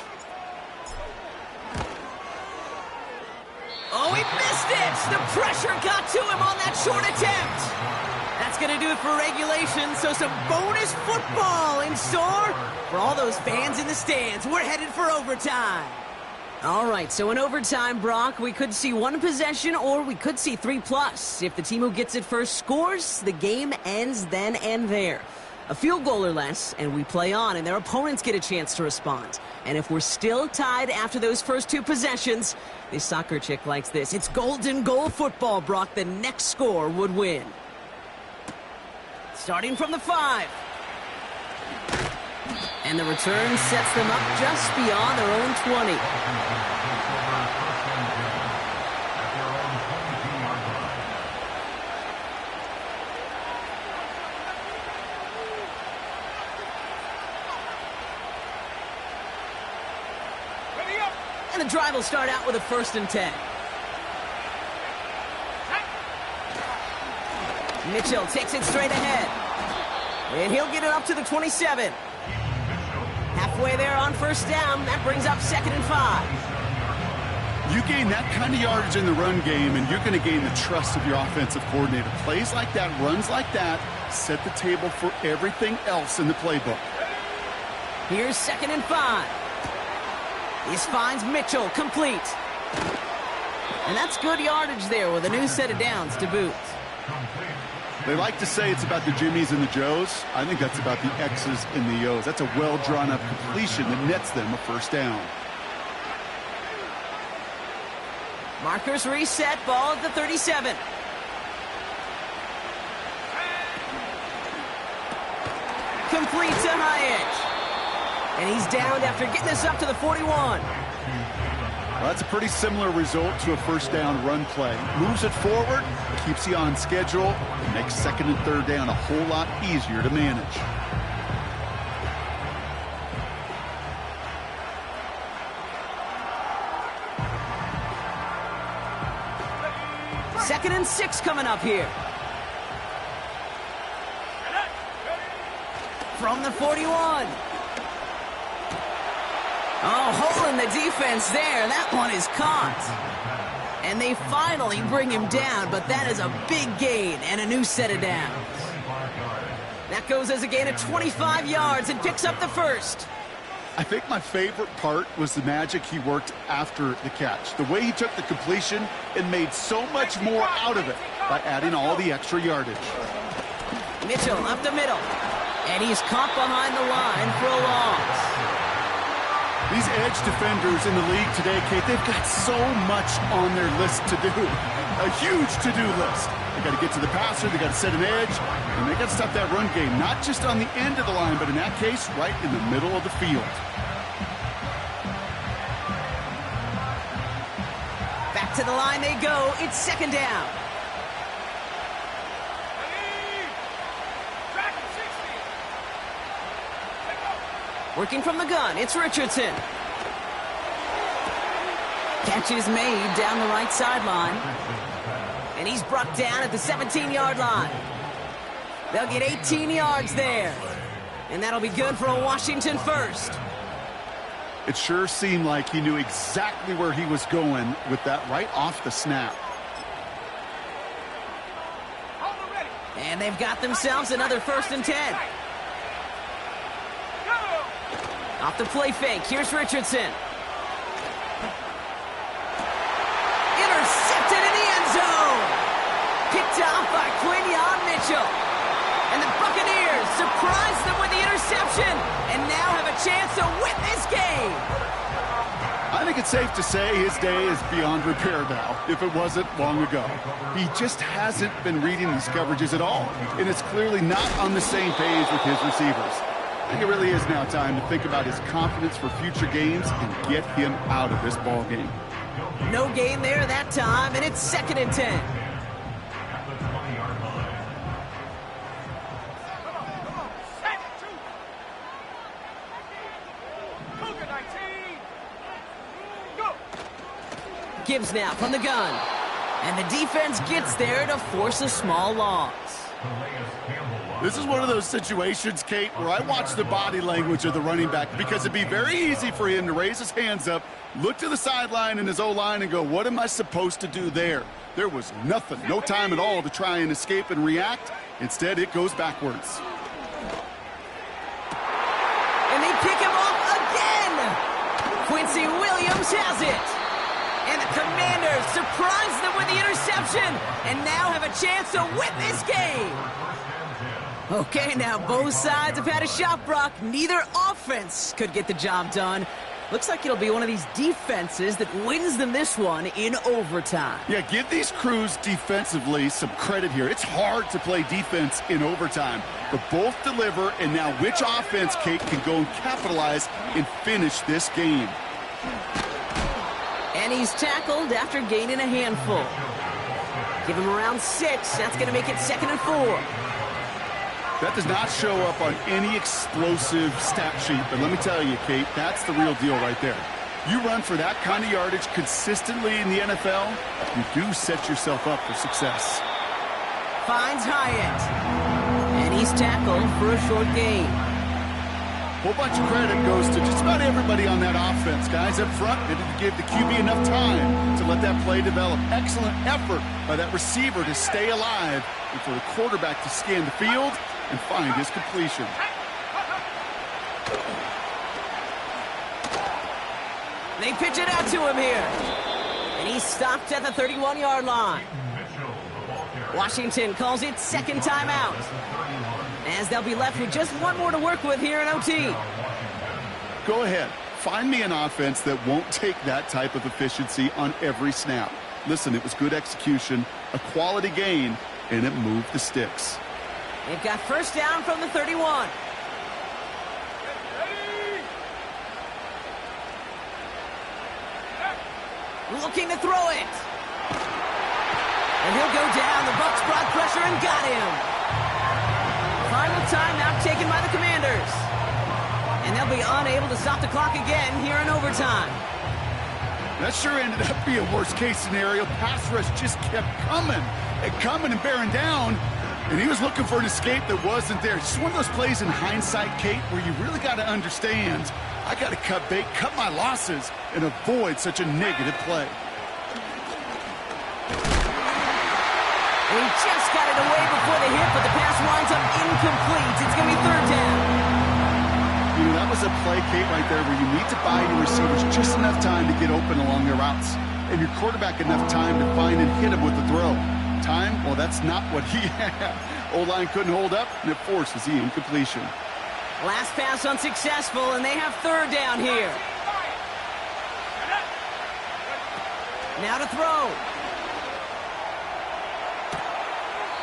Oh, he missed it! The pressure got to him on that short attempt. That's going to do it for regulation, so some bonus football in store for all those fans in the stands. We're headed for overtime. All right, so in overtime, Brock, we could see 1 possession or we could see 3+. If the team who gets it first scores, the game ends then and there. A field goal or less, and we play on, and their opponents get a chance to respond. And if we're still tied after those first 2 possessions, this soccer chick likes this. It's golden goal football, Brock. The next score would win. Starting from the 5. And the return sets them up just beyond their own 20. Ready up. And the drive will start out with a 1st and 10. Mitchell takes it straight ahead. And he'll get it up to the 27. Halfway there on first down. That brings up 2nd and 5. You gain that kind of yardage in the run game, and you're going to gain the trust of your offensive coordinator. Plays like that, runs like that, set the table for everything else in the playbook. Here's 2nd and 5. This finds Mitchell complete. And that's good yardage there with a new set of downs to boot. They like to say it's about the Jimmies and the Joes. I think that's about the X's and the O's. That's a well-drawn-up completion that nets them a first down. Markers reset, ball at the 37. Complete to Hyatt. And he's downed after getting this up to the 41. Well, that's a pretty similar result to a first down run play. Moves it forward, keeps you on schedule, and makes 2nd and 3rd down a whole lot easier to manage. Second and 6 coming up here. From the 41. Oh, hole in the defense there. That one is caught. And they finally bring him down, but that is a big gain and a new set of downs. That goes as a gain of 25 yards and picks up the 1st. I think my favorite part was the magic he worked after the catch. The way he took the completion and made so much more out of it by adding all the extra yardage. Mitchell up the middle. And he's caught behind the line for a loss. These edge defenders in the league today, Kate, they've got so much on their list to do. A huge to-do list. They got to get to the passer, they got to set an edge, and they got to stop that run game, not just on the end of the line, but in that case, right in the middle of the field. Back to the line they go. It's second down. Working from the gun, it's Richardson. Catch is made down the right sideline. And he's brought down at the 17-yard line. They'll get 18 yards there. And that'll be good for a Washington first. It sure seemed like he knew exactly where he was going with that right off the snap. And they've got themselves another 1st and 10. Off the play fake, here's Richardson. Intercepted in the end zone. Picked off by Quinyon Mitchell. And the Buccaneers surprise them with the interception and now have a chance to win this game. I think it's safe to say his day is beyond repair now, if it wasn't long ago. He just hasn't been reading these coverages at all, and it's clearly not on the same page with his receivers. I think it really is now time to think about his confidence for future games and get him out of this ball game. No gain there that time, and it's 2nd and 10. Gibbs now from the gun. And the defense gets there to force a small loss. This is one of those situations, Kate, where I watch the body language of the running back because it'd be very easy for him to raise his hands up, look to the sideline in his O-line and go, what am I supposed to do there? There was nothing, no time at all to try and escape and react. Instead, it goes backwards. And they pick him off again. Quincy Williams has it. And the Commanders surprise them with the interception and now have a chance to win this game. Okay, now both sides have had a shot, Brock. Neither offense could get the job done. Looks like it'll be one of these defenses that wins them this one in overtime. Yeah, give these crews defensively some credit here. It's hard to play defense in overtime, but both deliver, and now which offense, Kate, can go and capitalize and finish this game? And he's tackled after gaining a handful. Give him around 6. That's going to make it 2nd and 4. That does not show up on any explosive stat sheet, but let me tell you, Kate, that's the real deal right there. You run for that kind of yardage consistently in the NFL, you do set yourself up for success. Finds Hyatt. And he's tackled for a short gain. A whole bunch of credit goes to just about everybody on that offense. Guys up front, they didn't give the QB enough time to let that play develop. Excellent effort by that receiver to stay alive and for the quarterback to scan the field and find his completion. They pitch it out to him here. And he's stopped at the 31-yard line. Washington calls it 2nd timeout, as they'll be left with just one more to work with here in OT. Go ahead. Find me an offense that won't take that type of efficiency on every snap. Listen, it was good execution, a quality gain, and it moved the sticks. They've got 1st down from the 31. Looking to throw it. And he'll go down. The Bucs brought pressure and got him. Final timeout taken by the Commanders. And they'll be unable to stop the clock again here in overtime. That sure ended up being a worst-case scenario. Pass rush just kept coming and bearing down. And he was looking for an escape that wasn't there. It's just one of those plays in hindsight, Kate, where you really got to understand, I got to cut bait, cut my losses, and avoid such a negative play. And he just got it away before the hit, but the pass winds up incomplete. It's going to be 3rd down. You know, that was a play, Kate, right there, where you need to buy your receivers just enough time to get open along their routes, and your quarterback enough time to find and hit him with the throw. Time? Well, that's not what he had. O-line couldn't hold up, and it forces the incompletion. Last pass unsuccessful, and they have third down here. Now to throw.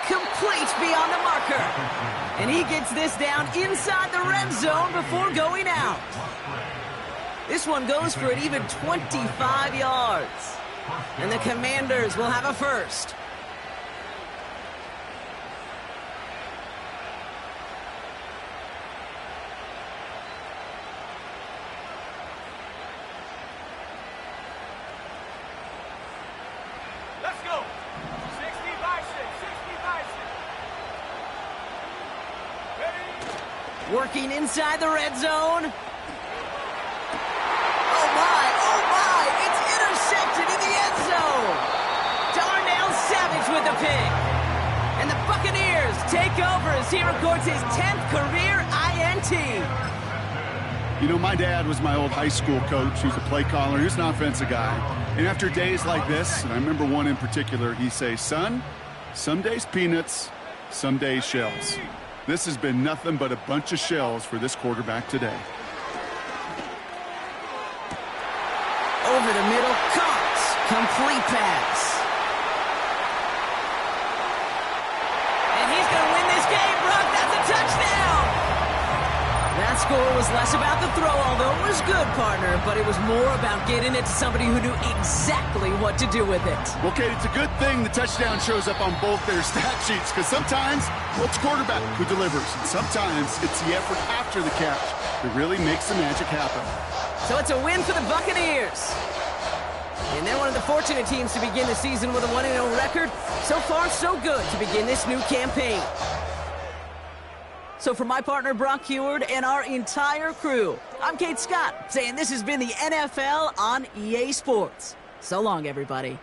Complete beyond the marker. And he gets this down inside the red zone before going out. This one goes for an even 25 yards. And the Commanders will have a first. Let's go. 60 by 6, 60 by 6. Ready? Working inside the red zone. Oh my, it's intercepted in the end zone. Darnell Savage with the pick. And the Buccaneers take over as he records his 10th career INT. You know, my dad was my old high school coach. He was a play caller. He was an offensive guy. And after days like this, and I remember one in particular, he'd say, son, some days peanuts, some days shells. This has been nothing but a bunch of shells for this quarterback today. Over the middle, Cox. Complete pass. And he's going to win this game, Brock. That's a touchdown. That score was less about the throw, although it was good, partner, but it was more about getting it to somebody who knew exactly what to do with it. Well, Kate, it's a good thing the touchdown shows up on both their stat sheets, because sometimes, well, it's quarterback who delivers, and sometimes it's the effort after the catch that really makes the magic happen. So it's a win for the Buccaneers. And they're one of the fortunate teams to begin the season with a 1-0 record. So far, so good to begin this new campaign. So for my partner, Brock Heward, and our entire crew, I'm Kate Scott, saying this has been the NFL on EA Sports. So long, everybody.